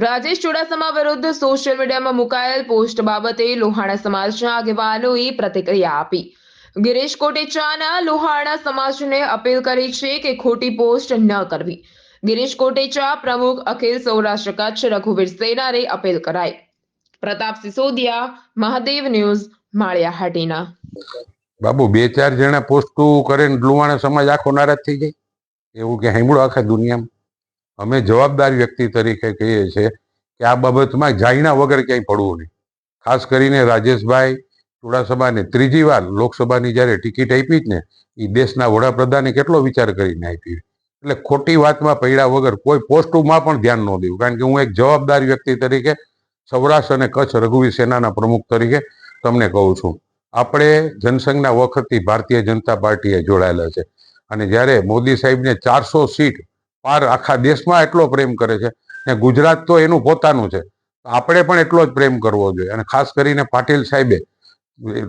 રાજેશ ચુડાસમા વિરુદ્ધ સોશિયલ મીડિયામાં મુકાયેલ પોસ્ટ બાબતે લોહાણા સમાજના આગેવાનોએ પ્રતિક્રિયા આપી। ગિરીશ કોટેચાના લોહાણા સમાજને અપીલ કરી છે કે ખોટી પોસ્ટ ન કરવી। ગિરીશ કોટેચા પ્રમુખ અખિલ સૌરાષ્ટ્ર કચ્છ રઘુવીર સેનારે અપીલ કરાઈ। પ્રતાપ સિસોદિયા, મહાદેવ ન્યૂઝ, માળિયાહાટીના। બાબુ બે ચાર જણા પોસ્ટું કરે ને લુવાણા સમાજ આખો નારાજ થઈ જાય એવું કે સાંભળો આખા દુનિયામાં। અમે જવાબદાર વ્યક્તિ તરીકે કહીએ છીએ કે આ બાબતમાં જાયણા વગર ક્યાંય પડવું નહીં। ખાસ કરીને રાજેશભાઈ ચુડાસમાને ત્રીજી વાર લોકસભાની જ્યારે ટિકિટ આપી જ ને એ દેશના વડાપ્રધાને કેટલો વિચાર કરીને આપી। એટલે ખોટી વાતમાં પડ્યા વગર કોઈ પોસ્ટમાં પણ ધ્યાન ન દેવું, કારણ કે હું એક જવાબદાર વ્યક્તિ તરીકે સૌરાષ્ટ્ર અને કચ્છ રઘુવીર સેનાના પ્રમુખ તરીકે તમને કહું છું। આપણે જનસંઘના વખતથી ભારતીય જનતા પાર્ટીએ જોડાયેલા છે અને જ્યારે મોદી સાહેબને 400 સીટ પાર આખા દેશમાં એટલો પ્રેમ કરે છે ને ગુજરાત તો એનું પોતાનું છે, આપણે પણ એટલો જ પ્રેમ કરવો જોઈએ। અને ખાસ કરીને પાટીલ સાહેબે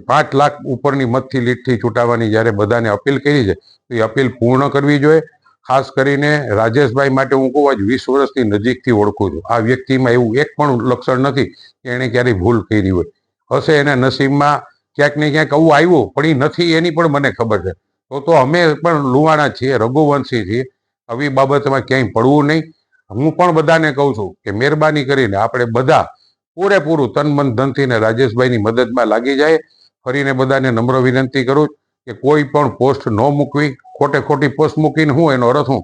5 લાખ ઉપરની મતથી લીડથી ચૂંટાવાની જ્યારે બધાને અપીલ કરી છે તો એ અપીલ પૂર્ણ કરવી જોઈએ। ખાસ કરીને રાજેશભાઈ માટે હું કહું આજ 20 વર્ષથી નજીકથી ઓળખું છું। આ વ્યક્તિમાં એવું એક પણ લક્ષણ નથી કે એણે ક્યારેય ભૂલ કરી હોય। હશે એના નસીબમાં ક્યાંક ને ક્યાંક આવું આવ્યું, પણ એ નથી એની પણ મને ખબર છે। તો અમે પણ લુવાણા છીએ, રઘુવંશી છીએ, આવી બાબતમાં ક્યાંય પડવું નહીં। હું પણ બધાને કહું છું કે મહેરબાની કરીને આપણે બધા પૂરેપૂરું તન મન ધનથી ને રાજેશભાઈની મદદમાં લાગી જાય। ફરીને બધાને નમ્ર વિનંતી કરું કે કોઈ પણ પોસ્ટ ન મૂકવી। ખોટી પોસ્ટ મૂકીને હું એનો અર્થ હું?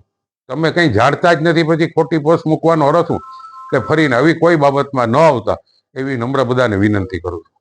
તમે કંઈ જાણતા જ નથી, પછી ખોટી પોસ્ટ મૂકવાનો અર્થ હું? એટલે ફરીને આવી કોઈ બાબતમાં ન આવતા એવી નમ્ર બધાને વિનંતી કરું છું।